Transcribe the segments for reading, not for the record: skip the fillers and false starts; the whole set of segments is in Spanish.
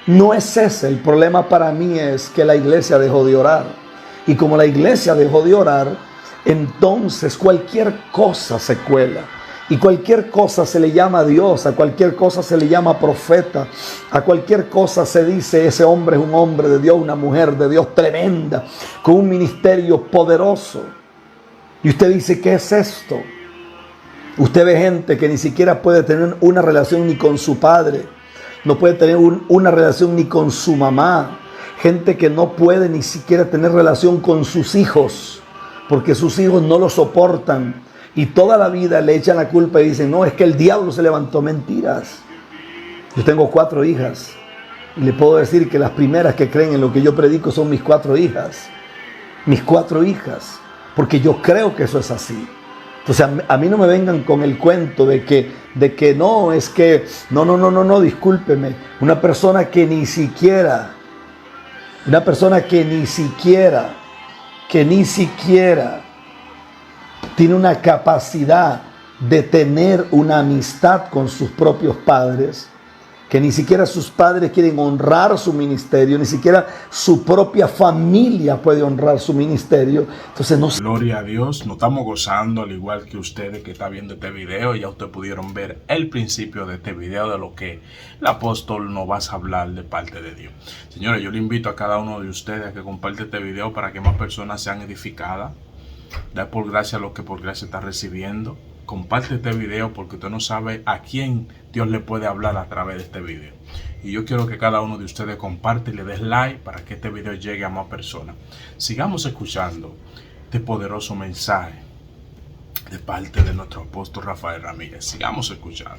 No es ese, el problema para mí es que la iglesia dejó de orar. Y como la iglesia dejó de orar, entonces cualquier cosa se cuela. Y cualquier cosa se le llama Dios, a cualquier cosa se le llama profeta, a cualquier cosa se dice ese hombre es un hombre de Dios, una mujer de Dios tremenda, con un ministerio poderoso. Y usted dice, ¿qué es esto? Usted ve gente que ni siquiera puede tener una relación ni con su padre, no puede tener una relación ni con su mamá. Gente que no puede ni siquiera tener relación con sus hijos, porque sus hijos no lo soportan. Y toda la vida le echan la culpa y dicen, no, es que el diablo se levantó. Mentiras. Yo tengo 4 hijas. Y le puedo decir que las primeras que creen en lo que yo predico son mis 4 hijas. Mis 4 hijas. Porque yo creo que eso es así. Entonces a mí no me vengan con el cuento de que no, es que, no, discúlpeme. Una persona que ni siquiera tiene una capacidad de tener una amistad con sus propios padres, que ni siquiera sus padres quieren honrar su ministerio, ni siquiera su propia familia puede honrar su ministerio. Entonces no. Gloria a Dios, nos estamos gozando al igual que ustedes que están viendo este video. Ya ustedes pudieron ver el principio de este video, de lo que el apóstol nos va a hablar de parte de Dios. Señores, yo le invito a cada uno de ustedes a que comparte este video para que más personas sean edificadas. Da por gracia lo que por gracia está recibiendo. Comparte este video porque usted no sabe a quién Dios le puede hablar a través de este video. Y yo quiero que cada uno de ustedes comparte y le des like para que este video llegue a más personas. Sigamos escuchando este poderoso mensaje de parte de nuestro apóstol Rafael Ramírez. Sigamos escuchando.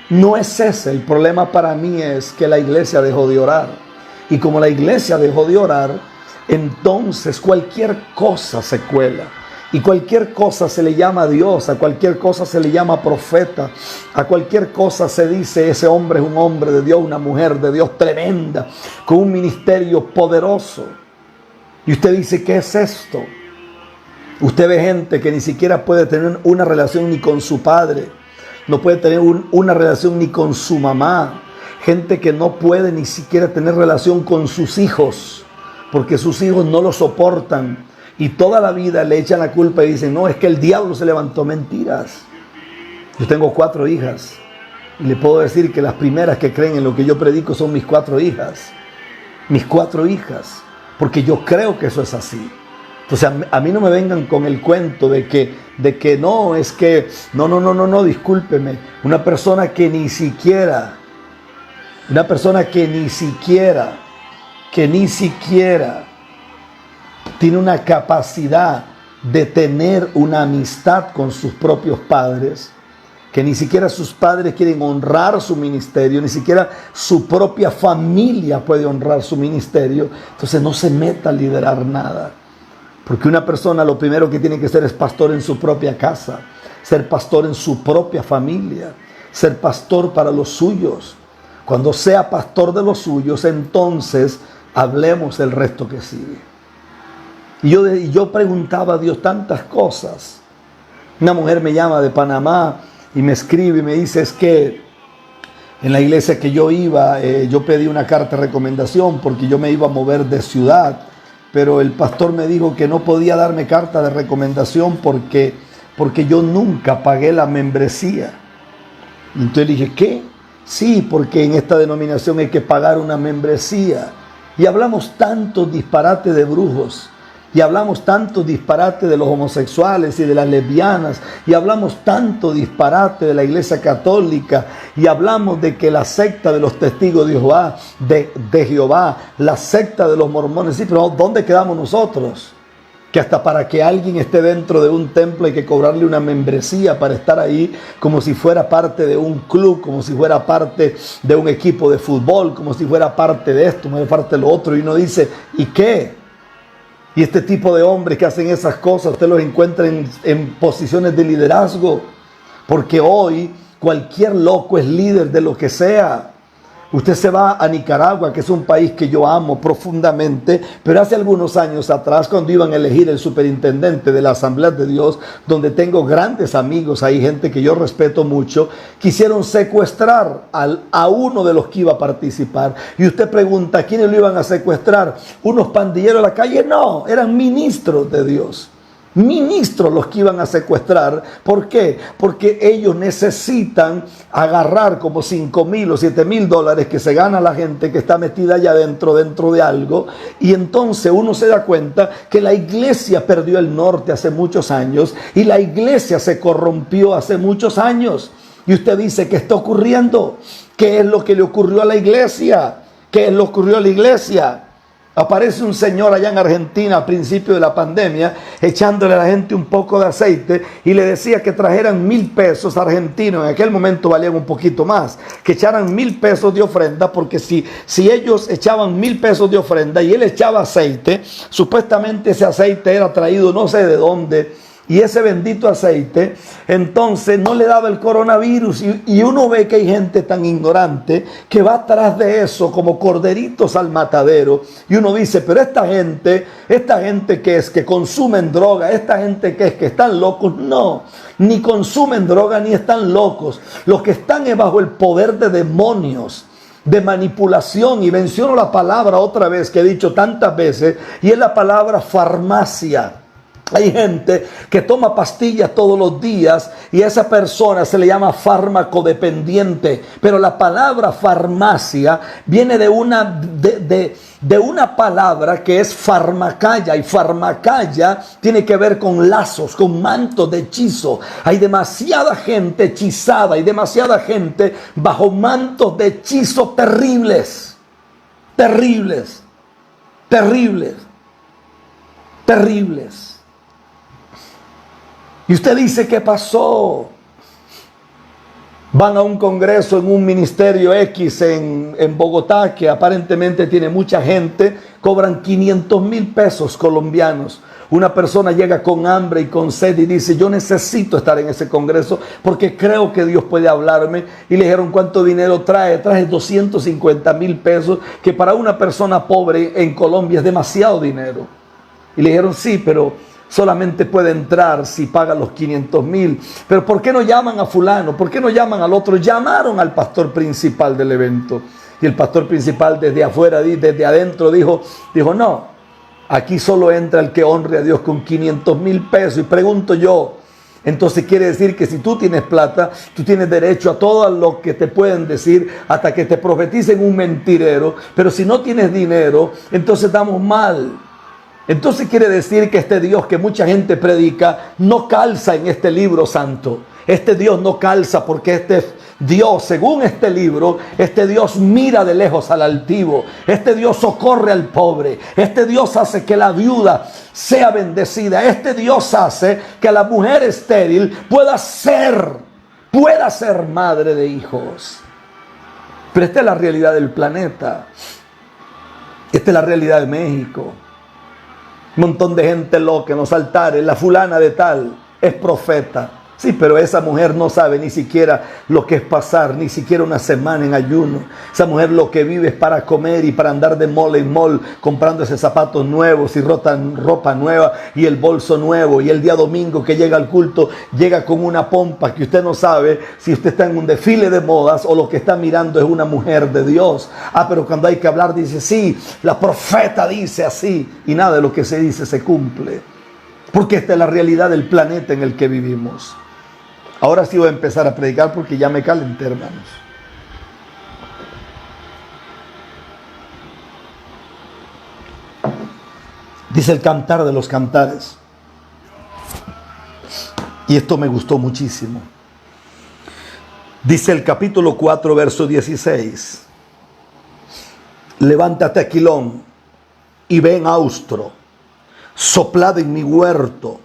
No es ese, el problema para mí es que la iglesia dejó de orar. Y como la iglesia dejó de orar, entonces cualquier cosa se cuela. Y cualquier cosa se le llama Dios, a cualquier cosa se le llama profeta, a cualquier cosa se dice ese hombre es un hombre de Dios, una mujer de Dios tremenda, con un ministerio poderoso. Y usted dice, ¿qué es esto? Usted ve gente que ni siquiera puede tener una relación ni con su padre, no puede tener una relación ni con su mamá. Gente que no puede ni siquiera tener relación con sus hijos, porque sus hijos no lo soportan. Y toda la vida le echan la culpa y dicen, no, es que el diablo se levantó. Mentiras. Yo tengo 4 hijas. Y le puedo decir que las primeras que creen en lo que yo predico son mis 4 hijas. Mis 4 hijas. Porque yo creo que eso es así. Entonces a mí no me vengan con el cuento de que no, es que, no, discúlpeme. Una persona que ni siquiera tiene una capacidad de tener una amistad con sus propios padres, que ni siquiera sus padres quieren honrar su ministerio, ni siquiera su propia familia puede honrar su ministerio. Entonces no se meta a liderar nada, porque una persona lo primero que tiene que ser es pastor en su propia casa, ser pastor en su propia familia, ser pastor para los suyos. Cuando sea pastor de los suyos, entonces hablemos el resto que sigue. Y yo preguntaba a Dios tantas cosas. Una mujer me llama de Panamá y me escribe y me dice, es que en la iglesia que yo iba, yo pedí una carta de recomendación porque yo me iba a mover de ciudad, pero el pastor me dijo que no podía darme carta de recomendación porque yo nunca pagué la membresía. Y entonces le dije, ¿qué? Sí, porque en esta denominación hay que pagar una membresía. Y hablamos tanto disparate de brujos. Y hablamos tanto disparate de los homosexuales y de las lesbianas. Y hablamos tanto disparate de la iglesia católica. Y hablamos de que la secta de los testigos de Jehová, la secta de los mormones. Sí, pero ¿dónde quedamos nosotros? Que hasta para que alguien esté dentro de un templo hay que cobrarle una membresía para estar ahí, como si fuera parte de un club, como si fuera parte de un equipo de fútbol, como si fuera parte de esto, como si fuera parte de lo otro. Y uno dice, ¿y qué? Y este tipo de hombres que hacen esas cosas, usted los encuentra en posiciones de liderazgo. Porque hoy cualquier loco es líder de lo que sea. Usted se va a Nicaragua, que es un país que yo amo profundamente, pero hace algunos años atrás, cuando iban a elegir el superintendente de la Asamblea de Dios, donde tengo grandes amigos, hay gente que yo respeto mucho, quisieron secuestrar a uno de los que iba a participar. Y usted pregunta, ¿quiénes lo iban a secuestrar? ¿Unos pandilleros de la calle? No, eran ministros de Dios. Ministros los que iban a secuestrar. ¿Por qué? Porque ellos necesitan agarrar como 5,000 o 7,000 dólares que se gana la gente que está metida allá dentro de algo, y entonces uno se da cuenta que la iglesia perdió el norte hace muchos años y la iglesia se corrompió hace muchos años. Y usted dice, ¿qué está ocurriendo? ¿Qué es lo que le ocurrió a la iglesia? ¿Qué es lo que ocurrió a la iglesia? Aparece un señor allá en Argentina a principio de la pandemia, echándole a la gente un poco de aceite, y le decía que trajeran 1,000 pesos argentinos. En aquel momento valían un poquito más, que echaran 1,000 pesos de ofrenda, porque si ellos echaban 1,000 pesos de ofrenda y él echaba aceite, supuestamente ese aceite era traído no sé de dónde, y ese bendito aceite entonces no le daba el coronavirus. Y uno ve que hay gente tan ignorante que va atrás de eso como corderitos al matadero, y uno dice, pero esta gente que es que consumen droga, esta gente que es que están locos. No, ni consumen droga ni están locos. Los que están es bajo el poder de demonios, de manipulación. Y menciono la palabra otra vez que he dicho tantas veces, y es la palabra farmacia. Hay gente que toma pastillas todos los días y a esa persona se le llama fármaco dependiente. Pero la palabra farmacia viene de una palabra que es farmacaya, y farmacaya tiene que ver con lazos, con mantos de hechizo. Hay demasiada gente hechizada, hay demasiada gente bajo mantos de hechizo terribles, terribles, terribles, terribles. Y usted dice, ¿qué pasó? Van a un congreso en un ministerio X en Bogotá, que aparentemente tiene mucha gente, cobran 500,000 pesos colombianos. Una persona llega con hambre y con sed y dice, yo necesito estar en ese congreso porque creo que Dios puede hablarme. Y le dijeron, ¿cuánto dinero trae? Trae 250,000 pesos, que para una persona pobre en Colombia es demasiado dinero. Y le dijeron, sí, pero solamente puede entrar si paga los 500,000. Pero ¿por qué no llaman a fulano? ¿Por qué no llaman al otro? Llamaron al pastor principal del evento. Y el pastor principal desde afuera, desde adentro dijo, no, aquí solo entra el que honre a Dios con 500,000 pesos. Y pregunto yo, entonces quiere decir que si tú tienes plata, tú tienes derecho a todo lo que te pueden decir hasta que te profeticen un mentirero. Pero si no tienes dinero, entonces estamos mal. Entonces quiere decir que este Dios que mucha gente predica no calza en este libro santo. Este Dios no calza, porque este Dios, según este libro, este Dios mira de lejos al altivo. Este Dios socorre al pobre. Este Dios hace que la viuda sea bendecida. Este Dios hace que la mujer estéril pueda ser madre de hijos. Pero esta es la realidad del planeta. Esta es la realidad de México. Un montón de gente loca en los altares. La fulana de tal es profeta. Sí, pero esa mujer no sabe ni siquiera lo que es pasar, ni siquiera una semana en ayuno. Esa mujer lo que vive es para comer y para andar de mall en mall, comprándose zapatos nuevos y ropa nueva y el bolso nuevo. Y el día domingo que llega al culto, llega con una pompa que usted no sabe si usted está en un desfile de modas o lo que está mirando es una mujer de Dios. Pero cuando hay que hablar dice, sí, la profeta dice así. Y nada de lo que se dice se cumple. Porque esta es la realidad del planeta en el que vivimos. Ahora sí voy a empezar a predicar porque ya me calenté, hermanos. Dice el Cantar de los Cantares. Y esto me gustó muchísimo. Dice el capítulo 4, verso 16. Levántate, Aquilón, y ven, Austro, soplad en mi huerto.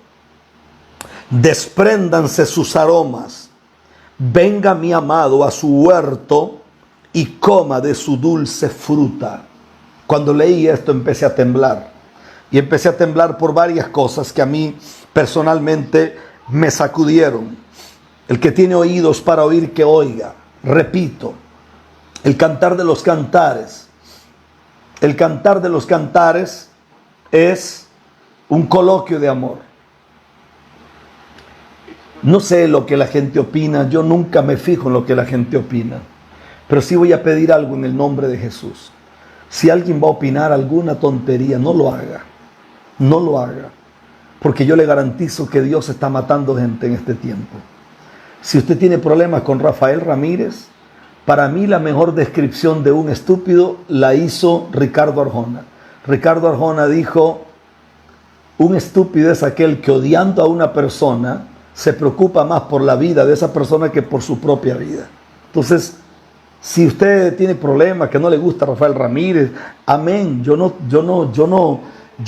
Despréndanse sus aromas, venga mi amado a su huerto y coma de su dulce fruta. Cuando leí esto empecé a temblar, y empecé a temblar por varias cosas que a mí personalmente me sacudieron. El que tiene oídos para oír, que oiga. Repito, El Cantar de los Cantares. El Cantar de los Cantares es un coloquio de amor. No sé lo que la gente opina, yo nunca me fijo en lo que la gente opina, pero sí voy a pedir algo en el nombre de Jesús. Si alguien va a opinar alguna tontería, no lo haga. No lo haga. Porque yo le garantizo que Dios está matando gente en este tiempo. Si usted tiene problemas con Rafael Ramírez, para mí la mejor descripción de un estúpido la hizo Ricardo Arjona. Ricardo Arjona dijo: un estúpido es aquel que, odiando a una persona, se preocupa más por la vida de esa persona que por su propia vida. Entonces, si usted tiene problemas, que no le gusta Rafael Ramírez, amén. Yo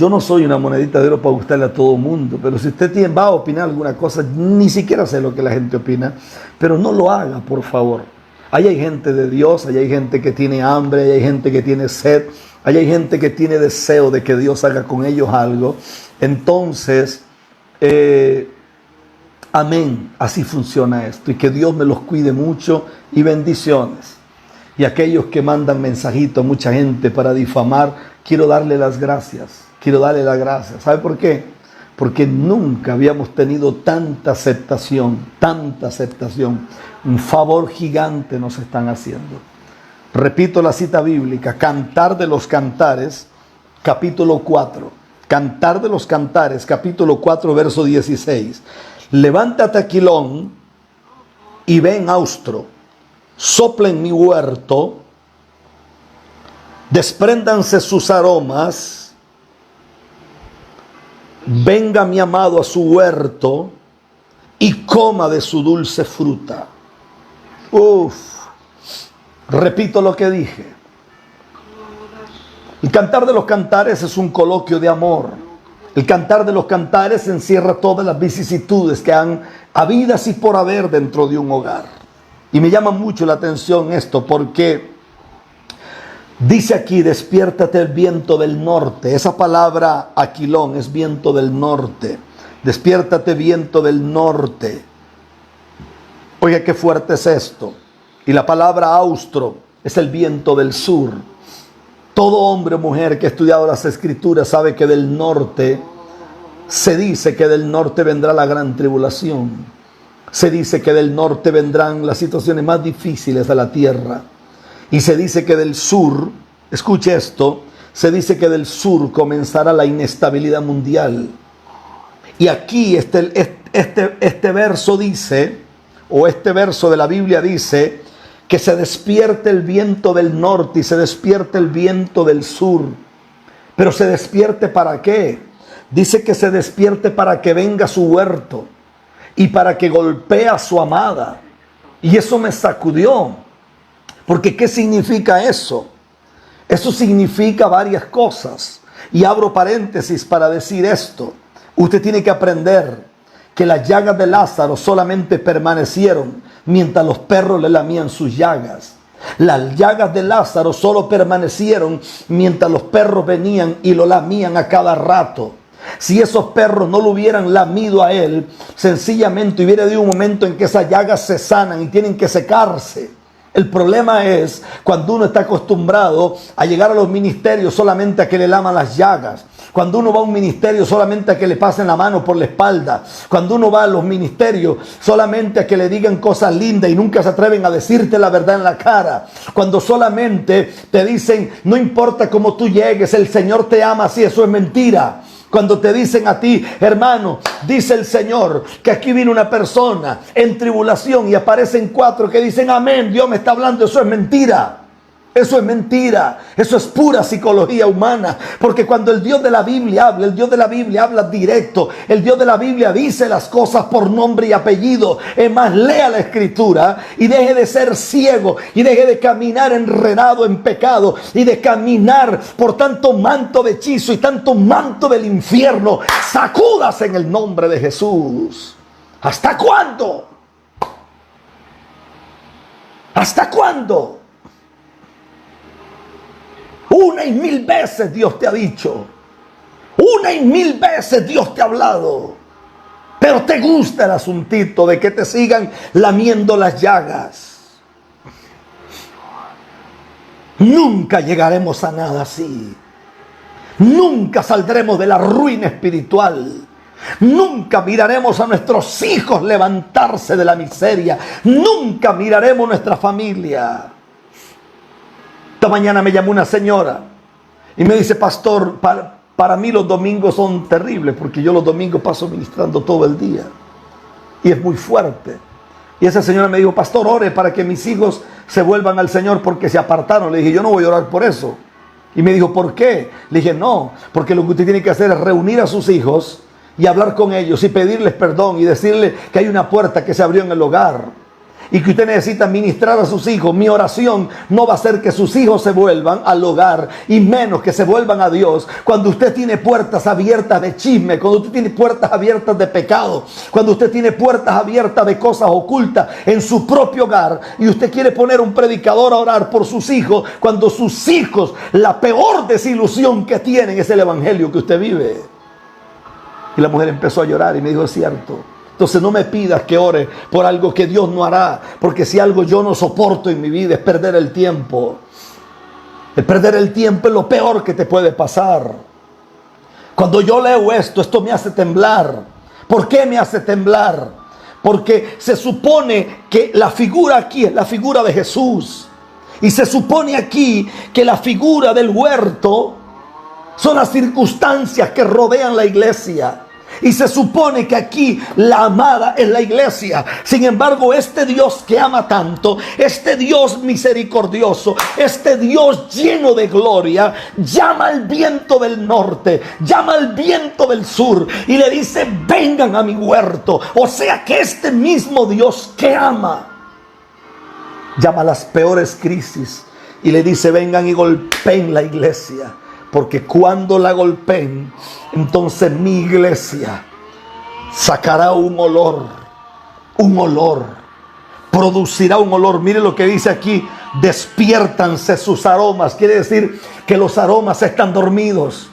no soy una monedita de oro para gustarle a todo el mundo, pero si usted va a opinar alguna cosa, ni siquiera sé lo que la gente opina, pero no lo haga, por favor. Ahí hay gente de Dios, ahí hay gente que tiene hambre, ahí hay gente que tiene sed, ahí hay gente que tiene deseo de que Dios haga con ellos algo. Entonces, amén, así funciona esto, y que Dios me los cuide mucho, y bendiciones. Y aquellos que mandan mensajitos a mucha gente para difamar, quiero darle las gracias. Quiero darle las gracias. ¿Sabe por qué? Porque nunca habíamos tenido tanta aceptación, tanta aceptación. Un favor gigante nos están haciendo. Repito la cita bíblica, Cantar de los Cantares, capítulo 4. Cantar de los Cantares, capítulo 4, verso 16. Levántate, Aquilón, y ven, Austro. Sopla en mi huerto, despréndanse sus aromas, venga mi amado a su huerto y coma de su dulce fruta. Repito lo que dije. El Cantar de los Cantares es un coloquio de amor. El Cantar de los Cantares encierra todas las vicisitudes que han habidas y por haber dentro de un hogar. Y me llama mucho la atención esto, porque dice aquí: despiértate el viento del norte. Esa palabra Aquilón es viento del norte. Despiértate, viento del norte. Oiga, qué fuerte es esto. Y la palabra austro es el viento del sur. Todo hombre o mujer que ha estudiado las Escrituras sabe que del norte, se dice que del norte vendrá la gran tribulación. Se dice que del norte vendrán las situaciones más difíciles de la tierra. Y se dice que del sur, escuche esto, se dice que del sur comenzará la inestabilidad mundial. Y aquí este verso dice, o este verso de la Biblia dice, que se despierte el viento del norte y se despierte el viento del sur. Pero se despierte ¿para qué? Dice que se despierte para que venga su huerto y para que golpee a su amada. Y eso me sacudió. Porque ¿qué significa eso? Eso significa varias cosas. Y abro paréntesis para decir esto. Usted tiene que aprender que las llagas de Lázaro solamente permanecieron mientras los perros le lamían sus llagas. Las llagas de Lázaro solo permanecieron mientras los perros venían y lo lamían a cada rato. Si esos perros no lo hubieran lamido a él, sencillamente hubiera habido un momento en que esas llagas se sanan y tienen que secarse. El problema es cuando uno está acostumbrado a llegar a los ministerios solamente a que le laman las llagas. Cuando uno va a un ministerio solamente a que le pasen la mano por la espalda. Cuando uno va a los ministerios solamente a que le digan cosas lindas y nunca se atreven a decirte la verdad en la cara. Cuando solamente te dicen, no importa cómo tú llegues, el Señor te ama así, eso es mentira. Cuando te dicen a ti, hermano, dice el Señor que aquí viene una persona en tribulación y aparecen 4 que dicen amén, Dios me está hablando, eso es mentira. Eso es mentira, eso es pura psicología humana, porque cuando el Dios de la Biblia habla, el Dios de la Biblia habla directo, el Dios de la Biblia dice las cosas por nombre y apellido. Es más, lea la Escritura y deje de ser ciego y deje de caminar enredado en pecado y de caminar por tanto manto de hechizo y tanto manto del infierno. Sacúdase en el nombre de Jesús. ¿Hasta cuándo? ¿Hasta cuándo? 1 y 1000 veces Dios te ha dicho. 1 y 1000 veces Dios te ha hablado. Pero te gusta el asuntito de que te sigan lamiendo las llagas. Nunca llegaremos a nada así. Nunca saldremos de la ruina espiritual. Nunca miraremos a nuestros hijos levantarse de la miseria. Nunca miraremos nuestra familia. Esta mañana me llamó una señora y me dice: pastor, para mí los domingos son terribles, porque yo los domingos paso ministrando todo el día y es muy fuerte. Y esa señora me dijo: pastor, ore para que mis hijos se vuelvan al Señor porque se apartaron. Le dije: yo no voy a orar por eso. Y me dijo: ¿por qué? Le dije: no, porque lo que usted tiene que hacer es reunir a sus hijos y hablar con ellos y pedirles perdón y decirles que hay una puerta que se abrió en el hogar y que usted necesita ministrar a sus hijos. Mi oración no va a ser que sus hijos se vuelvan al hogar, y menos que se vuelvan a Dios, cuando usted tiene puertas abiertas de chisme, cuando usted tiene puertas abiertas de pecado, cuando usted tiene puertas abiertas de cosas ocultas en su propio hogar, y usted quiere poner un predicador a orar por sus hijos, cuando sus hijos, la peor desilusión que tienen es el evangelio que usted vive. Y la mujer empezó a llorar y me dijo: es cierto. Entonces no me pidas que ore por algo que Dios no hará, porque si algo yo no soporto en mi vida es perder el tiempo. El perder el tiempo es lo peor que te puede pasar. Cuando yo leo esto me hace temblar. ¿Por qué me hace temblar? Porque se supone que la figura aquí es la figura de Jesús. Y se supone aquí que la figura del huerto son las circunstancias que rodean la iglesia. Y se supone que aquí la amada es la iglesia. Sin embargo, este Dios que ama tanto, este Dios misericordioso, este Dios lleno de gloria, llama al viento del norte, llama al viento del sur y le dice: vengan a mi huerto. O sea que este mismo Dios que ama, llama a las peores crisis y le dice: vengan y golpeen la iglesia. Porque cuando la golpeen, entonces mi iglesia sacará un olor, producirá un olor. Mire lo que dice aquí: despiértanse sus aromas. Quiere decir que los aromas están dormidos.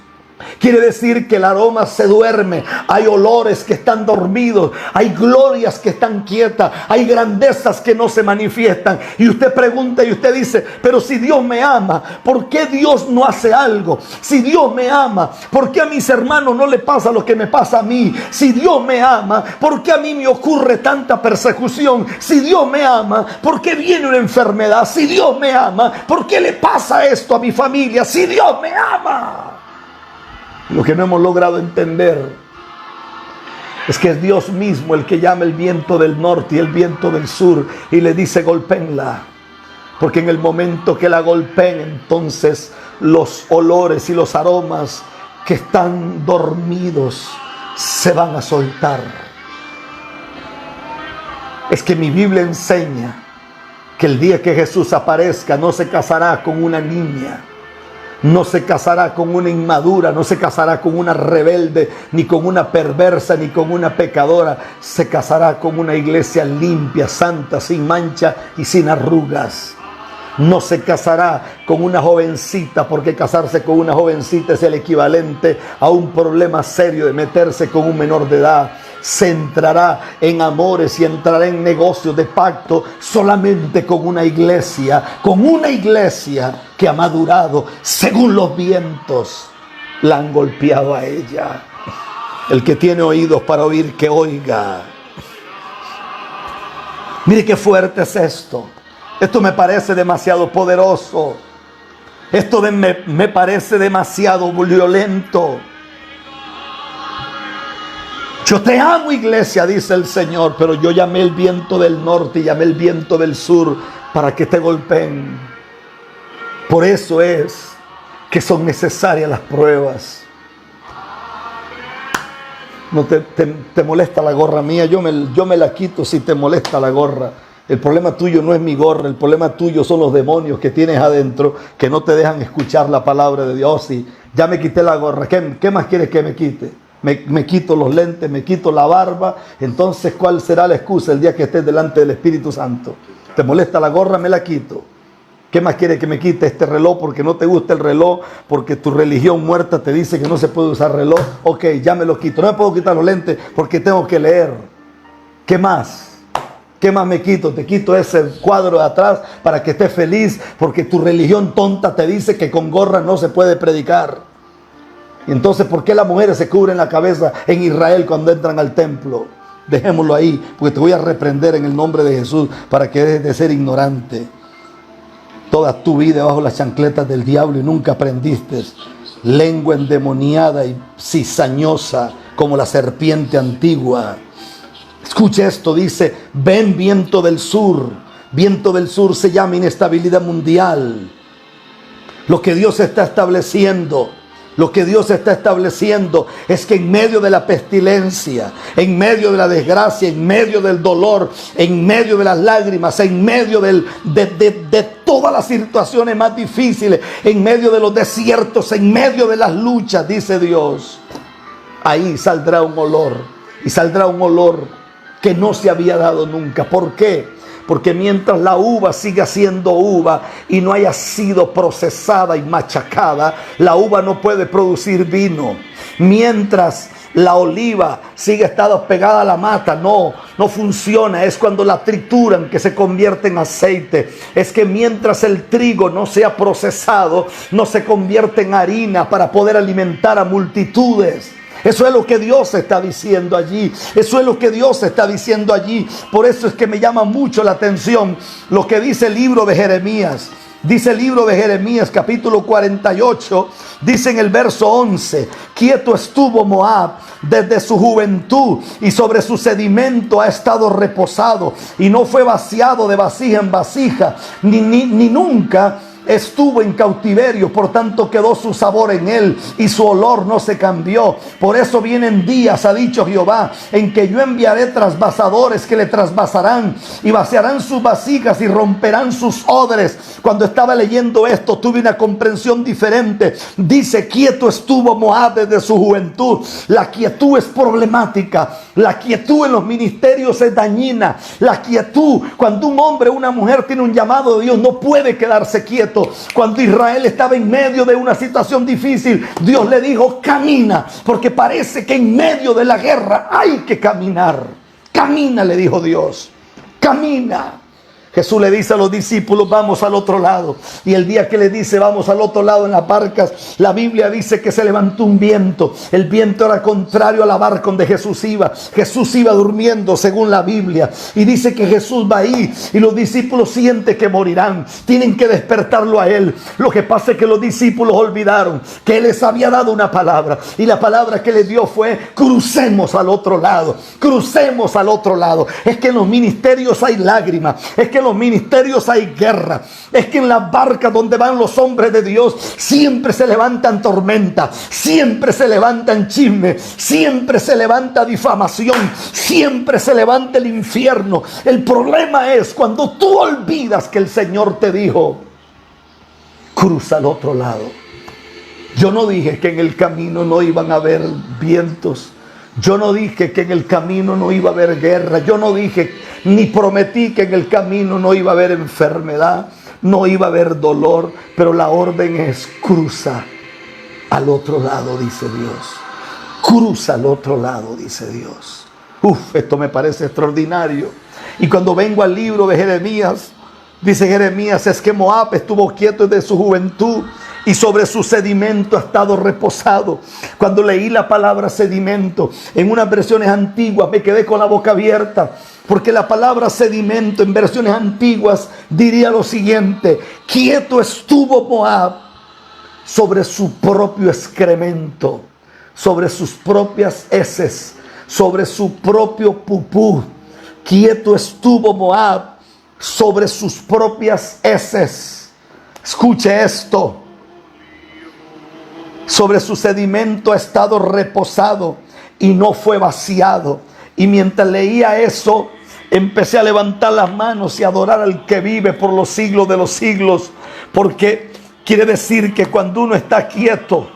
Quiere decir que el aroma se duerme. Hay olores que están dormidos. Hay glorias que están quietas. Hay grandezas que no se manifiestan. Y usted pregunta y usted dice: pero si Dios me ama, ¿por qué Dios no hace algo? Si Dios me ama, ¿por qué a mis hermanos no le pasa lo que me pasa a mí? Si Dios me ama, ¿por qué a mí me ocurre tanta persecución? Si Dios me ama, ¿por qué viene una enfermedad? Si Dios me ama, ¿por qué le pasa esto a mi familia? Si Dios me ama. Lo que no hemos logrado entender es que es Dios mismo el que llama el viento del norte y el viento del sur y le dice: golpéenla. Porque en el momento que la golpeen, entonces los olores y los aromas que están dormidos se van a soltar. Es que mi Biblia enseña que el día que Jesús aparezca no se casará con una niña, no se casará con una inmadura, no se casará con una rebelde, ni con una perversa, ni con una pecadora. Se casará con una iglesia limpia, santa, sin mancha y sin arrugas. No se casará con una jovencita, porque casarse con una jovencita es el equivalente a un problema serio de meterse con un menor de edad. Se entrará en amores y entrará en negocios de pacto solamente con una iglesia que ha madurado según los vientos la han golpeado a ella. El que tiene oídos para oír, que oiga. Mire qué fuerte es esto. Esto me parece demasiado poderoso. Esto me parece demasiado violento. Yo te amo, iglesia, dice el Señor, pero yo llamé el viento del norte y llamé el viento del sur para que te golpeen. Por eso es que son necesarias las pruebas. No te molesta la gorra mía, yo me la quito si te molesta la gorra. El problema tuyo no es mi gorra, el problema tuyo son los demonios que tienes adentro que no te dejan escuchar la palabra de Dios. Y ya me quité la gorra, ¿qué más quieres que me quite? Me quito los lentes, me quito la barba. Entonces, ¿cuál será la excusa el día que estés delante del Espíritu Santo? ¿Te molesta la gorra? Me la quito. ¿Qué más quieres que me quite este reloj porque no te gusta el reloj? Porque tu religión muerta te dice que no se puede usar reloj. Ok, ya me lo quito. No me puedo quitar los lentes porque tengo que leer. ¿Qué más? ¿Qué más me quito? Te quito ese cuadro de atrás para que estés feliz, porque tu religión tonta te dice que con gorra no se puede predicar. Y entonces, ¿por qué las mujeres se cubren la cabeza en Israel cuando entran al templo? Dejémoslo ahí, porque te voy a reprender en el nombre de Jesús para que dejes de ser ignorante. Toda tu vida bajo las chancletas del diablo y nunca aprendiste. Lengua endemoniada y cizañosa como la serpiente antigua. Escuche esto, dice: ven viento del sur. Viento del sur se llama inestabilidad mundial. Lo que Dios está estableciendo es que en medio de la pestilencia, en medio de la desgracia, en medio del dolor, en medio de las lágrimas, en medio de todas las situaciones más difíciles, en medio de los desiertos, en medio de las luchas, dice Dios, ahí saldrá un olor, y saldrá un olor que no se había dado nunca. ¿Por qué? Porque mientras la uva siga siendo uva y no haya sido procesada y machacada, la uva no puede producir vino. Mientras la oliva sigue estando pegada a la mata, no funciona. Es cuando la trituran que se convierte en aceite. Es que mientras el trigo no sea procesado, no se convierte en harina para poder alimentar a multitudes. Eso es lo que Dios está diciendo allí. Eso es lo que Dios está diciendo allí. Por eso es que me llama mucho la atención lo que dice el libro de Jeremías. Dice el libro de Jeremías, capítulo 48, dice en el verso 11: quieto estuvo Moab desde su juventud, y sobre su sedimento ha estado reposado, y no fue vaciado de vasija en vasija, ni nunca estuvo en cautiverio, por tanto quedó su sabor en él y su olor no se cambió. Por eso vienen días, ha dicho Jehová, en que yo enviaré trasvasadores que le trasvasarán y vaciarán sus vasijas y romperán sus odres. Cuando estaba leyendo esto tuve una comprensión diferente. Dice: quieto estuvo Moab desde su juventud. La quietud es problemática. La quietud en los ministerios es dañina. La quietud, cuando un hombre o una mujer tiene un llamado de Dios, no puede quedarse quieto. Cuando Israel estaba en medio de una situación difícil, Dios le dijo: camina, porque parece que en medio de la guerra hay que caminar. Camina, le dijo Dios, camina. Jesús le dice a los discípulos: vamos al otro lado. Y el día que le dice vamos al otro lado en las barcas, la Biblia dice que se levantó un viento. El viento era contrario a la barca donde Jesús iba. Jesús iba durmiendo según la Biblia. Y dice que Jesús va ahí y los discípulos sienten que morirán. Tienen que despertarlo a él. Lo que pasa es que los discípulos olvidaron que él les había dado una palabra. Y la palabra que les dio fue: crucemos al otro lado. Crucemos al otro lado. Es que en los ministerios hay lágrimas. Es que en los ministerios hay guerra. Es que en las barcas donde van los hombres de Dios siempre se levantan tormentas, siempre se levantan chismes, siempre se levanta difamación, siempre se levanta el infierno. El problema es cuando tú olvidas que el Señor te dijo: cruza al otro lado. Yo no dije que en el camino no iban a haber vientos. Yo no dije que en el camino no iba a haber guerra. Yo no dije ni prometí que en el camino no iba a haber enfermedad, no iba a haber dolor. Pero la orden es: cruza al otro lado, dice Dios. Cruza al otro lado, dice Dios. Esto me parece extraordinario. Y cuando vengo al libro de Jeremías, dice Jeremías: es que Moab estuvo quieto desde su juventud y sobre su sedimento ha estado reposado. Cuando leí la palabra sedimento en unas versiones antiguas me quedé con la boca abierta, porque la palabra sedimento en versiones antiguas diría lo siguiente: quieto estuvo Moab sobre su propio excremento, sobre sus propias heces, sobre su propio pupú. Quieto estuvo Moab sobre sus propias heces. Escuche esto: sobre su sedimento ha estado reposado y no fue vaciado. Y mientras leía eso, empecé a levantar las manos y adorar al que vive por los siglos de los siglos. Porque quiere decir que cuando uno está quieto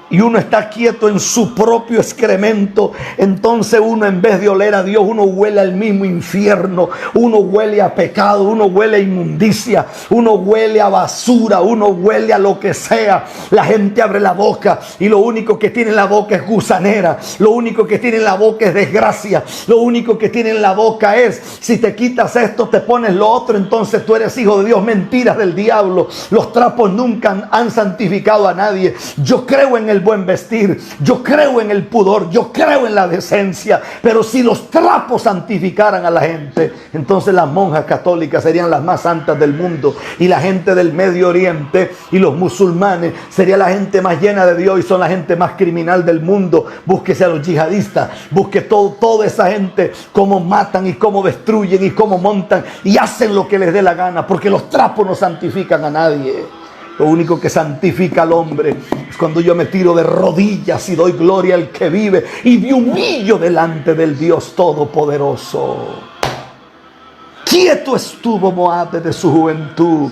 y uno está quieto en su propio excremento, entonces uno, en vez de oler a Dios, uno huele al mismo infierno, uno huele a pecado, uno huele a inmundicia, uno huele a basura, uno huele a lo que sea. La gente abre la boca y lo único que tiene en la boca es gusanera, lo único que tiene en la boca es desgracia, lo único que tiene en la boca es: si te quitas esto, te pones lo otro, entonces tú eres hijo de Dios. Mentiras del diablo. Los trapos nunca han santificado a nadie. Yo creo en el buen vestir, yo creo en el pudor, yo creo en la decencia, pero si los trapos santificaran a la gente, entonces las monjas católicas serían las más santas del mundo, y la gente del Medio Oriente y los musulmanes sería la gente más llena de Dios, y son la gente más criminal del mundo. Búsquese a los yihadistas, busque toda esa gente, cómo matan y cómo destruyen y cómo montan y hacen lo que les dé la gana, porque los trapos no santifican a nadie. Lo único que santifica al hombre es cuando yo me tiro de rodillas y doy gloria al que vive y me humillo delante del Dios Todopoderoso. Quieto estuvo Moab desde su juventud,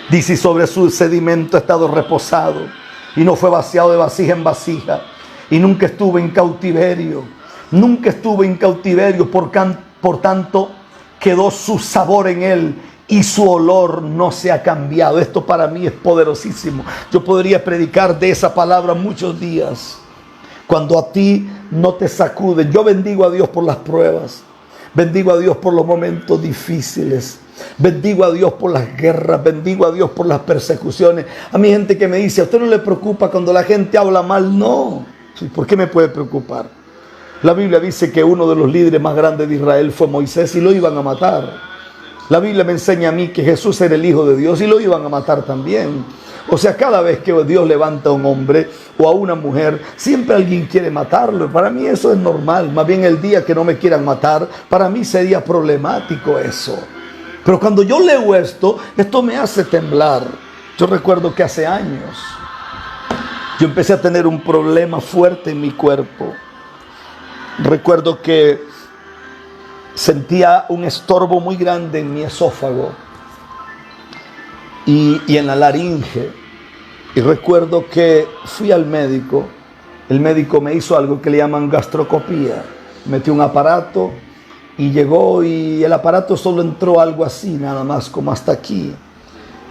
dice, y sobre su sedimento ha estado reposado, y no fue vaciado de vasija en vasija, y nunca estuvo en cautiverio, por tanto quedó su sabor en él, y su olor no se ha cambiado. Esto para mí es poderosísimo. Yo podría predicar de esa palabra muchos días. Cuando a ti no te sacuden, yo bendigo a Dios por las pruebas, bendigo a Dios por los momentos difíciles, bendigo a Dios por las guerras, bendigo a Dios por las persecuciones. A mí gente que me dice: ¿a usted no le preocupa cuando la gente habla mal? No. ¿Por qué me puede preocupar? La Biblia dice que uno de los líderes más grandes de Israel fue Moisés, y lo iban a matar. La Biblia me enseña a mí que Jesús era el Hijo de Dios, y lo iban a matar también. O sea, cada vez que Dios levanta a un hombre o a una mujer, siempre alguien quiere matarlo. Para mí eso es normal. Más bien, el día que no me quieran matar, para mí sería problemático eso. Pero cuando yo leo esto me hace temblar. Yo recuerdo que hace años yo empecé a tener un problema fuerte en mi cuerpo. Recuerdo que sentía un estorbo muy grande en mi esófago y en la laringe. Y recuerdo que fui al médico. El médico me hizo algo que le llaman gastroscopía. Metió un aparato y llegó, y el aparato solo entró algo así, nada más, como hasta aquí.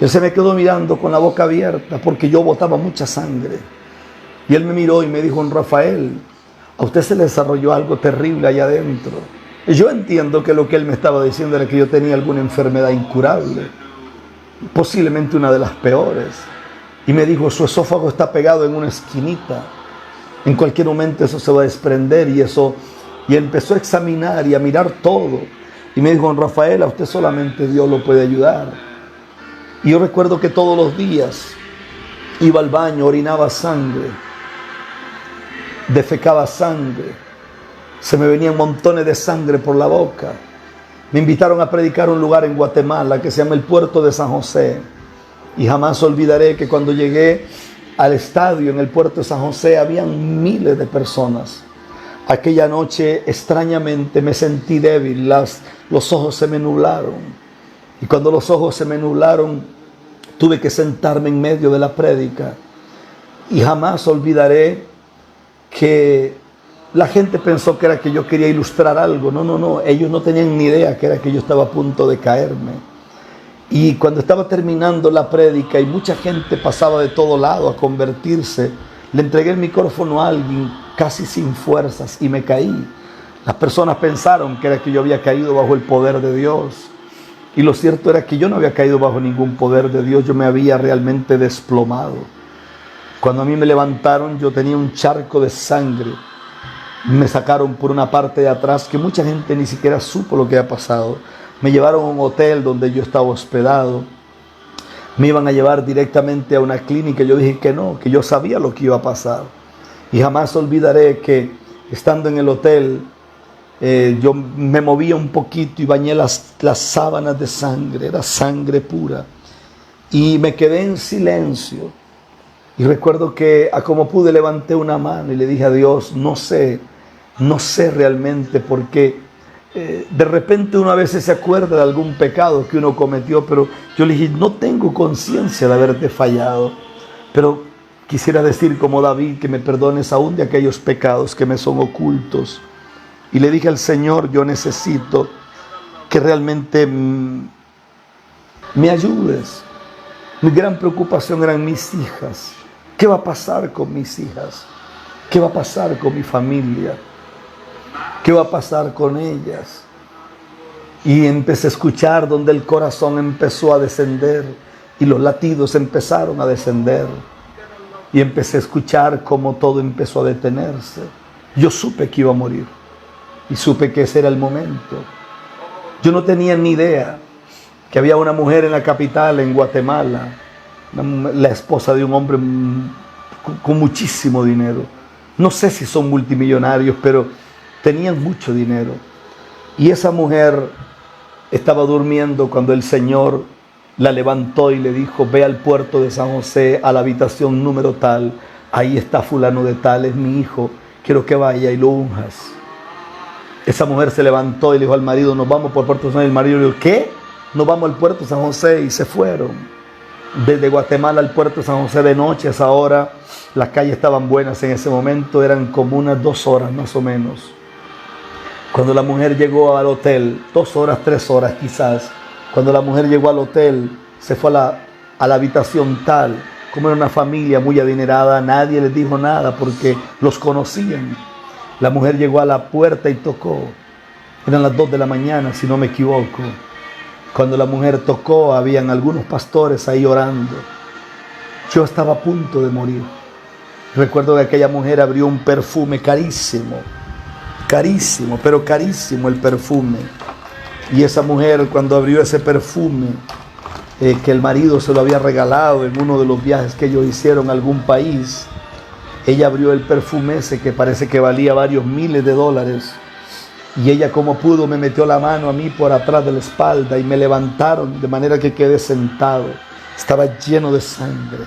Y él se me quedó mirando con la boca abierta porque yo botaba mucha sangre. Y él me miró y me dijo: don Rafael, a usted se le desarrolló algo terrible allá adentro. Y yo entiendo que lo que él me estaba diciendo era que yo tenía alguna enfermedad incurable, posiblemente una de las peores. Y me dijo: su esófago está pegado en una esquinita, en cualquier momento eso se va a desprender. Y empezó a examinar y a mirar todo. Y me dijo: don Rafael, a usted solamente Dios lo puede ayudar. Y yo recuerdo que todos los días iba al baño, orinaba sangre, defecaba sangre, se me venían montones de sangre por la boca. Me invitaron a predicar a un lugar en Guatemala que se llama el Puerto de San José. Y jamás olvidaré que cuando llegué al estadio en el Puerto de San José, habían miles de personas. Aquella noche, extrañamente, me sentí débil, los ojos se me nublaron. Y cuando los ojos se me nublaron, tuve que sentarme en medio de la prédica. Y jamás olvidaré que la gente pensó que era que yo quería ilustrar algo. No. Ellos no tenían ni idea que era que yo estaba a punto de caerme. Y cuando estaba terminando la prédica y mucha gente pasaba de todo lado a convertirse, le entregué el micrófono a alguien casi sin fuerzas y me caí. Las personas pensaron que era que yo había caído bajo el poder de Dios. Y lo cierto era que yo no había caído bajo ningún poder de Dios. Yo me había realmente desplomado. Cuando a mí me levantaron, yo tenía un charco de sangre. Me sacaron por una parte de atrás que mucha gente ni siquiera supo lo que había pasado. Me llevaron a un hotel donde yo estaba hospedado. Me iban a llevar directamente a una clínica. Yo dije que no, que yo sabía lo que iba a pasar. Y jamás olvidaré que estando en el hotel, yo me movía un poquito y bañé las sábanas de sangre. Era sangre pura. Y me quedé en silencio. Y recuerdo que a como pude levanté una mano y le dije a Dios: no sé realmente por qué. De repente uno a veces se acuerda de algún pecado que uno cometió, pero yo le dije: no tengo conciencia de haberte fallado, pero Quisiera decir como David, que me perdones aún de aquellos pecados que me son ocultos. Y le dije al Señor, yo necesito que realmente me ayudes. Mi gran preocupación eran mis hijas. ¿Qué va a pasar con mis hijas? ¿Qué va a pasar con mi familia? ¿Qué va a pasar con ellas? Y empecé a escuchar donde el corazón empezó a descender y los latidos empezaron a descender. Y empecé a escuchar cómo todo empezó a detenerse. Yo supe que iba a morir y supe que ese era el momento. Yo no tenía ni idea que había una mujer en la capital, en Guatemala, la esposa de un hombre con muchísimo dinero. No sé si son multimillonarios, pero tenían mucho dinero. Y esa mujer estaba durmiendo cuando el Señor la levantó y le dijo: ve al puerto de San José, a la habitación número tal, ahí está fulano de tal, es mi hijo, quiero que vaya y lo unjas. Esa mujer se levantó y le dijo al marido: nos vamos por Puerto San José. El marido le dijo: ¿qué? Nos vamos al puerto de San José. Y se fueron. Desde Guatemala al puerto de San José de noche, a esa hora, las calles estaban buenas en ese momento, eran como unas 2 horas más o menos. Cuando la mujer llegó al hotel, 2 horas, 3 horas quizás, cuando la mujer llegó al hotel, se fue a la habitación tal. Como era una familia muy adinerada, nadie les dijo nada porque los conocían. La mujer llegó a la puerta y tocó. Eran las 2 de la mañana, si no me equivoco. Cuando la mujer tocó, habían algunos pastores ahí orando. Yo estaba a punto de morir. Recuerdo que aquella mujer abrió un perfume carísimo, carísimo, pero carísimo el perfume. Y esa mujer, cuando abrió ese perfume, que el marido se lo había regalado en uno de los viajes que ellos hicieron a algún país, ella abrió el perfume ese que parece que valía varios miles de dólares. Y ella, como pudo, me metió la mano a mí por atrás de la espalda y me levantaron de manera que quedé sentado. Estaba lleno de sangre,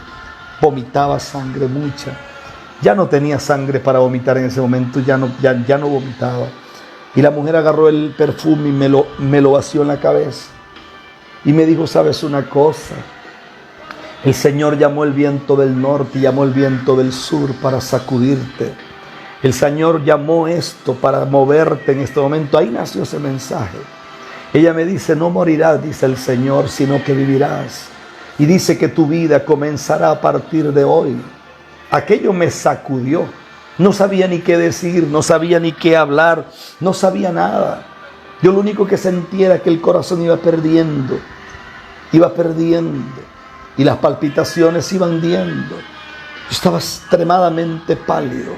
vomitaba sangre mucha. Ya no tenía sangre para vomitar en ese momento, ya no vomitaba. Y la mujer agarró el perfume y me lo vació en la cabeza. Y me dijo: ¿sabes una cosa? El Señor llamó el viento del norte y llamó el viento del sur para sacudirte. El Señor llamó esto para moverte en este momento. Ahí nació ese mensaje. Ella me dice: no morirás, dice el Señor, sino que vivirás. Y dice que tu vida comenzará a partir de hoy. Aquello me sacudió. No sabía ni qué decir, no sabía ni qué hablar, no sabía nada. Yo lo único que sentía era que el corazón iba perdiendo. Y las palpitaciones iban yendo. Yo estaba extremadamente pálido.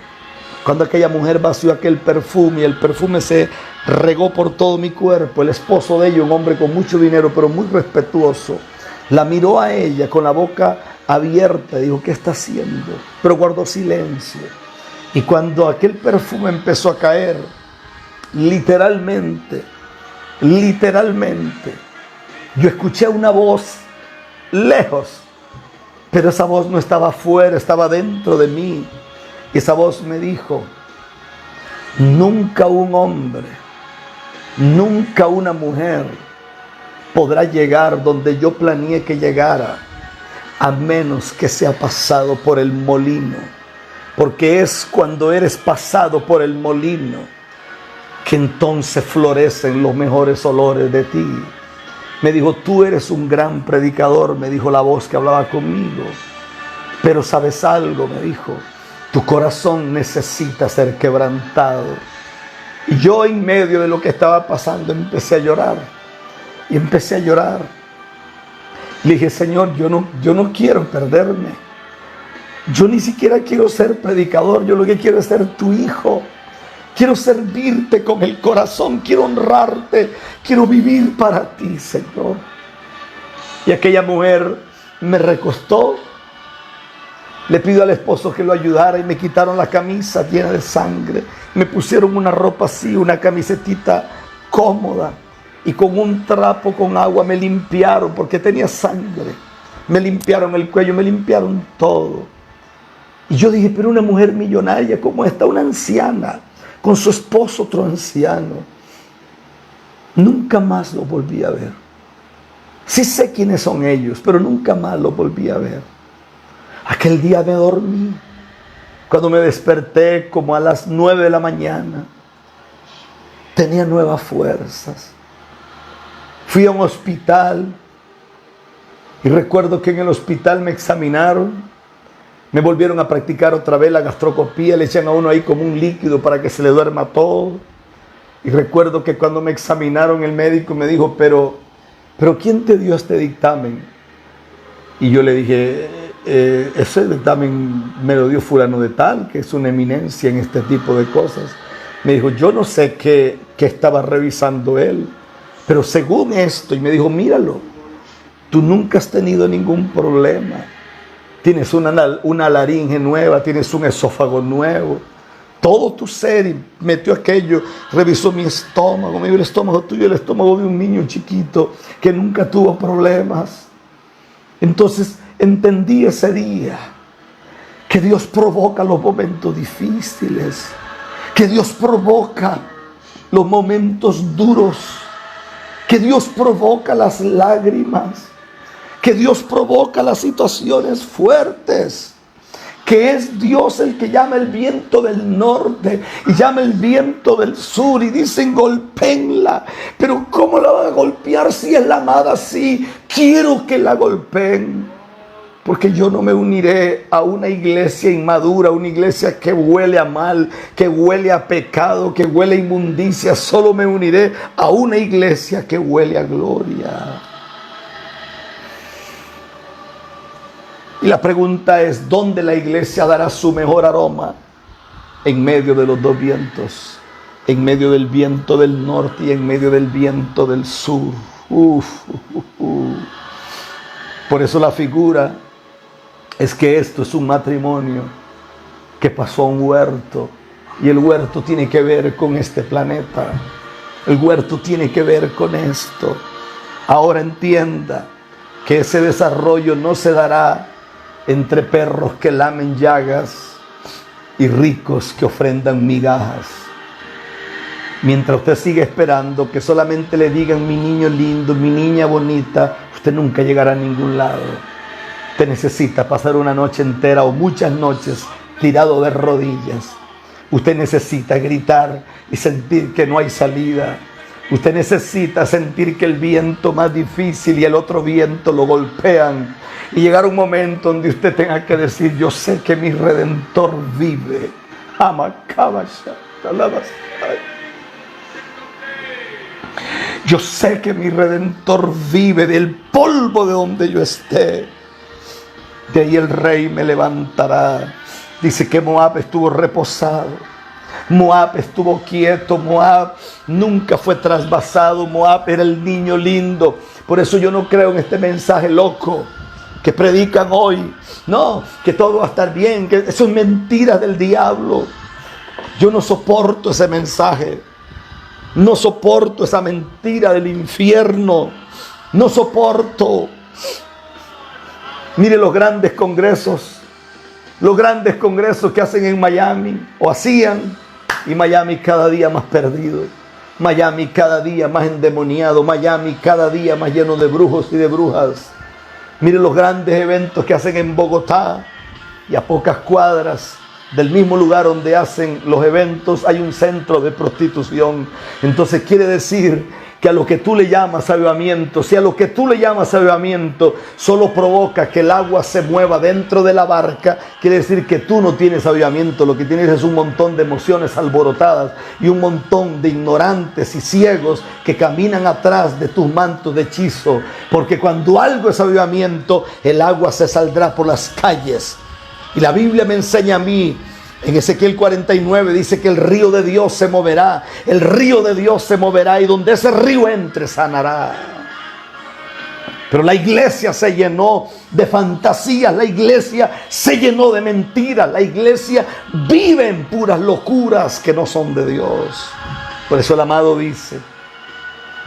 Cuando aquella mujer vació aquel perfume, y el perfume se regó por todo mi cuerpo, el esposo de ella, un hombre con mucho dinero, pero muy respetuoso, la miró a ella con la boca abierta y dijo: ¿qué está haciendo? Pero guardó silencio. Y cuando aquel perfume empezó a caer, literalmente, yo escuché una voz lejos, pero esa voz no estaba afuera, estaba dentro de mí. Y esa voz me dijo: nunca un hombre, nunca una mujer podrá llegar donde yo planeé que llegara, a menos que sea pasado por el molino. Porque es cuando eres pasado por el molino que entonces florecen los mejores olores de ti. Me dijo: tú eres un gran predicador, me dijo la voz que hablaba conmigo. Pero ¿sabes algo? Me dijo: tu corazón necesita ser quebrantado. Y yo, en medio de lo que estaba pasando, empecé a llorar. Y empecé a llorar. Le dije: Señor, yo no quiero perderme. Yo ni siquiera quiero ser predicador. Yo lo que quiero es ser tu hijo. Quiero servirte con el corazón. Quiero honrarte. Quiero vivir para ti, Señor. Y aquella mujer me recostó. Le pido al esposo que lo ayudara y me quitaron la camisa llena de sangre. Me pusieron una ropa así, una camisetita cómoda. Y con un trapo con agua me limpiaron porque tenía sangre. Me limpiaron el cuello, me limpiaron todo. Y yo dije: pero una mujer millonaria como esta, una anciana, con su esposo otro anciano. Nunca más lo volví a ver. Sí sé quiénes son ellos, pero nunca más lo volví a ver. Aquel día me dormí. Cuando me desperté como a las 9 de la mañana, tenía nuevas fuerzas. Fui a un hospital y recuerdo que en el hospital me examinaron, me volvieron a practicar otra vez la gastroscopía, le echan a uno ahí como un líquido para que se le duerma todo. Y recuerdo que cuando me examinaron el médico me dijo, pero ¿quién te dio este dictamen? Y yo le dije, ese dictamen me lo dio fulano de tal, que es una eminencia en este tipo de cosas. Me dijo, yo no sé qué estaba revisando él, pero según esto, y me dijo, míralo, tú nunca has tenido ningún problema. Tienes una laringe nueva, tienes un esófago nuevo. Todo tu ser, y metió aquello, revisó mi estómago, me dijo, el estómago tuyo, el estómago de un niño chiquito que nunca tuvo problemas. Entonces entendí ese día que Dios provoca los momentos difíciles, que Dios provoca los momentos duros, que Dios provoca las lágrimas, que Dios provoca las situaciones fuertes, que es Dios el que llama el viento del norte y llama el viento del sur y dicen golpéenla. Pero ¿cómo la van a golpear si es la amada? Sí, quiero que la golpeen, porque yo no me uniré a una iglesia inmadura, una iglesia que huele a mal, que huele a pecado, que huele a inmundicia. Solo me uniré a una iglesia que huele a gloria. Y la pregunta es, ¿dónde la iglesia dará su mejor aroma? En medio de los dos vientos, en medio del viento del norte y en medio del viento del sur. Por eso la figura es que esto es un matrimonio que pasó a un huerto, y el huerto tiene que ver con este planeta. El huerto tiene que ver con esto. Ahora entienda que ese desarrollo no se dará entre perros que lamen llagas y ricos que ofrendan migajas. Mientras usted sigue esperando que solamente le digan mi niño lindo, mi niña bonita, usted nunca llegará a ningún lado. Usted necesita pasar una noche entera o muchas noches tirado de rodillas. Usted necesita gritar y sentir que no hay salida. Usted necesita sentir que el viento más difícil y el otro viento lo golpean. Y llegar a un momento donde usted tenga que decir, yo sé que mi Redentor vive. Yo sé que mi Redentor vive. Del polvo de donde yo esté, de ahí el Rey me levantará. Dice que Moab estuvo reposado, Moab estuvo quieto, Moab nunca fue trasvasado, Moab era el niño lindo. Por eso yo no creo en este mensaje loco que predican hoy, no, que todo va a estar bien, que eso es mentira del diablo. Yo no soporto ese mensaje, no soporto esa mentira del infierno, no soporto. Mire los grandes congresos que hacen en Miami, o hacían, y Miami cada día más perdido, Miami cada día más endemoniado, Miami cada día más lleno de brujos y de brujas. Mire los grandes eventos que hacen en Bogotá, y a pocas cuadras del mismo lugar donde hacen los eventos hay un centro de prostitución. Entonces quiere decir que a lo que tú le llamas avivamiento, si a lo que tú le llamas avivamiento solo provoca que el agua se mueva dentro de la barca, quiere decir que tú no tienes avivamiento. Lo que tienes es un montón de emociones alborotadas y un montón de ignorantes y ciegos que caminan atrás de tus mantos de hechizo. Porque cuando algo es avivamiento, el agua se saldrá por las calles. Y la Biblia me enseña a mí, en Ezequiel 49 dice que el río de Dios se moverá, el río de Dios se moverá, y donde ese río entre sanará. Pero la iglesia se llenó de fantasías, la iglesia se llenó de mentiras, la iglesia vive en puras locuras que no son de Dios. Por eso el amado dice,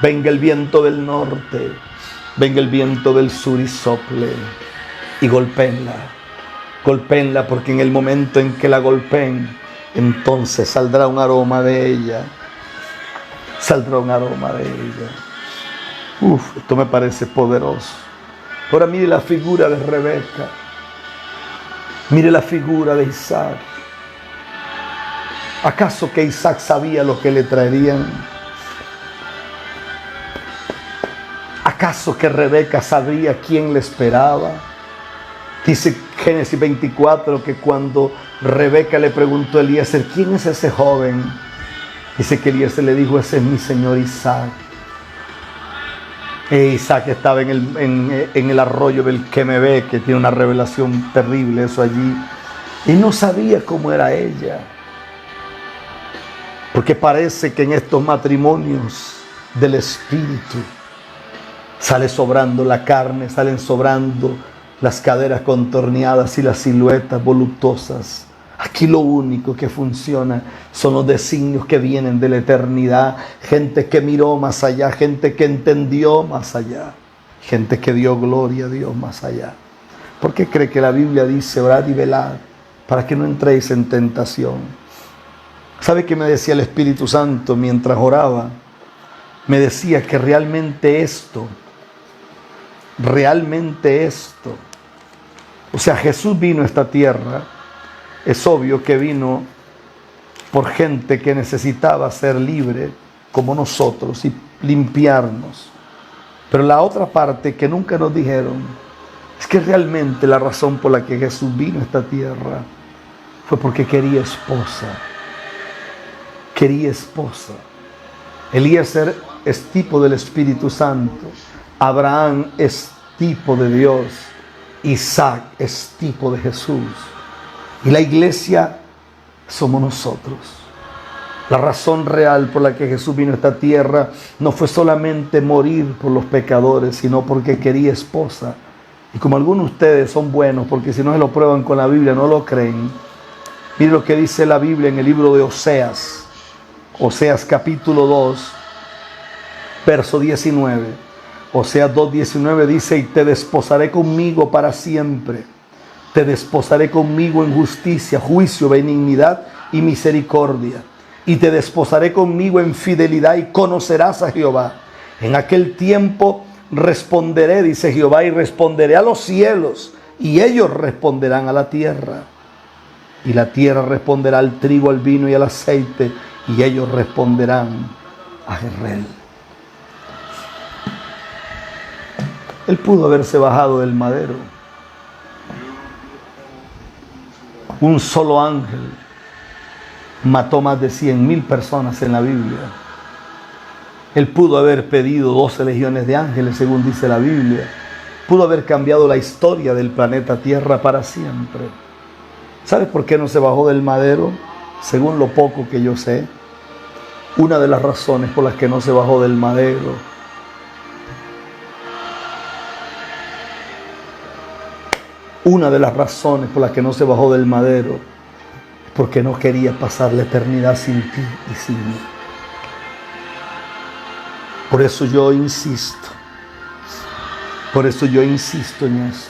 venga el viento del norte, venga el viento del sur y sople, y golpéenla. Golpéenla, porque en el momento en que la golpeen, entonces saldrá un aroma de ella. Saldrá un aroma de ella. Esto me parece poderoso. Ahora mire la figura de Rebeca. Mire la figura de Isaac. ¿Acaso que Isaac sabía lo que le traerían? ¿Acaso que Rebeca sabía quién le esperaba? Dice Génesis 24 que cuando Rebeca le preguntó a Eliezer, ¿quién es ese joven? Dice que Eliezer le dijo, ese es mi señor Isaac. Isaac estaba en el arroyo del Quemebe, que tiene una revelación terrible eso allí. Y no sabía cómo era ella. Porque parece que en estos matrimonios del espíritu sale sobrando la carne, salen sobrando las caderas contorneadas y las siluetas voluptuosas. Aquí lo único que funciona son los designios que vienen de la eternidad. Gente que miró más allá, gente que entendió más allá, gente que dio gloria a Dios más allá. ¿Por qué cree que la Biblia dice orad y velad para que no entréis en tentación? ¿Sabe qué me decía el Espíritu Santo mientras oraba? Me decía que realmente esto, o sea, Jesús vino a esta tierra. Es obvio que vino por gente que necesitaba ser libre como nosotros y limpiarnos. Pero la otra parte que nunca nos dijeron es que realmente la razón por la que Jesús vino a esta tierra fue porque quería esposa. Quería esposa. Eliezer es tipo del Espíritu Santo. Abraham es tipo de Dios. Isaac es tipo de Jesús. Y la iglesia somos nosotros. La razón real por la que Jesús vino a esta tierra no fue solamente morir por los pecadores, sino porque quería esposa. Y como algunos de ustedes son buenos, porque si no se lo prueban con la Biblia, no lo creen. Mire lo que dice la Biblia en el libro de Oseas. Oseas capítulo 2, verso 19. Oseas 2:19 dice, y te desposaré conmigo para siempre. Te desposaré conmigo en justicia, juicio, benignidad y misericordia. Y te desposaré conmigo en fidelidad y conocerás a Jehová. En aquel tiempo responderé, dice Jehová, y responderé a los cielos, y ellos responderán a la tierra. Y la tierra responderá al trigo, al vino y al aceite, y ellos responderán a Jezreel. Él pudo haberse bajado del madero. Un solo ángel mató más de 100,000 personas en la Biblia. Él pudo haber pedido 12 legiones de ángeles, según dice la Biblia. Pudo haber cambiado la historia del planeta Tierra para siempre. ¿Sabes por qué no se bajó del madero? Según lo poco que yo sé, una de las razones por las que no se bajó del madero Una de las razones por las que no se bajó del madero es porque no quería pasar la eternidad sin ti y sin mí. Por eso yo insisto en esto.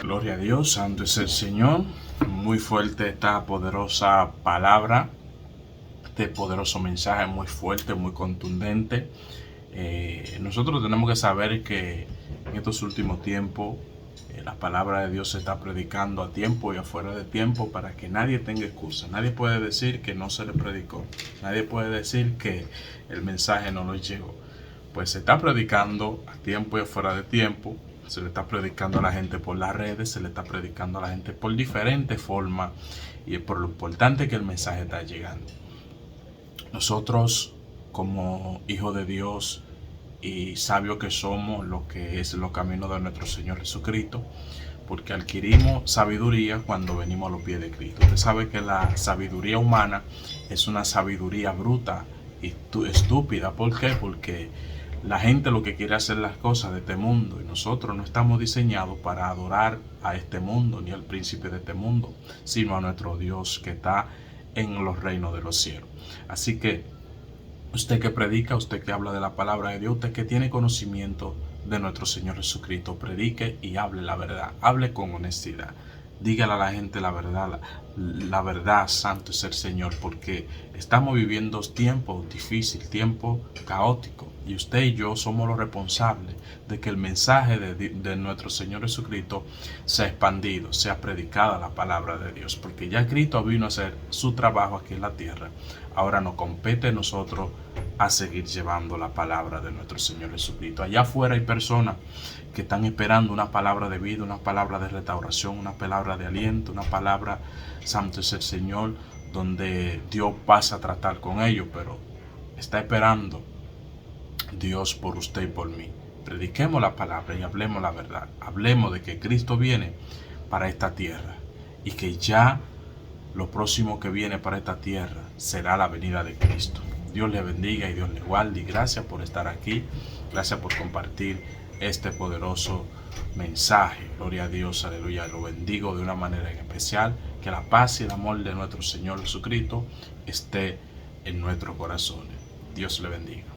Gloria a Dios, santo es el Señor. Muy fuerte esta poderosa palabra, este poderoso mensaje, muy fuerte, muy contundente. Nosotros tenemos que saber que en estos últimos tiempos la palabra de Dios se está predicando a tiempo y afuera de tiempo para que nadie tenga excusa. Nadie puede decir que no se le predicó. Nadie puede decir que el mensaje no nos llegó. Pues se está predicando a tiempo y afuera de tiempo. Se le está predicando a la gente por las redes, se le está predicando a la gente por diferentes formas. Y es por lo importante que el mensaje está llegando. Nosotros, como hijos de Dios, y sabios que somos, lo que es los caminos de nuestro Señor Jesucristo, porque adquirimos sabiduría cuando venimos a los pies de Cristo. Usted sabe que la sabiduría humana es una sabiduría bruta y estúpida. ¿Por qué? Porque la gente lo que quiere hacer las cosas de este mundo, y nosotros no estamos diseñados para adorar a este mundo ni al príncipe de este mundo, sino a nuestro Dios que está en los reinos de los cielos. Así que usted que predica, usted que habla de la palabra de Dios, usted que tiene conocimiento de nuestro Señor Jesucristo, predique y hable la verdad, hable con honestidad, dígale a la gente la verdad, la verdad, santo es el Señor, porque estamos viviendo tiempos difíciles, tiempos caóticos, y usted y yo somos los responsables de que el mensaje de nuestro Señor Jesucristo sea expandido, sea predicada la palabra de Dios, porque ya Cristo vino a hacer su trabajo aquí en la tierra. Ahora nos compete a nosotros a seguir llevando la palabra de nuestro Señor Jesucristo. Allá afuera hay personas que están esperando una palabra de vida, una palabra de restauración, una palabra de aliento, una palabra, santo es el Señor, donde Dios pasa a tratar con ellos, pero está esperando Dios por usted y por mí. Prediquemos la palabra y hablemos la verdad. Hablemos de que Cristo viene para esta tierra y que ya lo próximo que viene para esta tierra será la venida de Cristo. Dios le bendiga y Dios le guarde, y gracias por estar aquí, gracias por compartir este poderoso mensaje. Gloria a Dios, aleluya. Lo bendigo de una manera en especial. Que la paz y el amor de nuestro Señor Jesucristo esté en nuestros corazones. Dios le bendiga.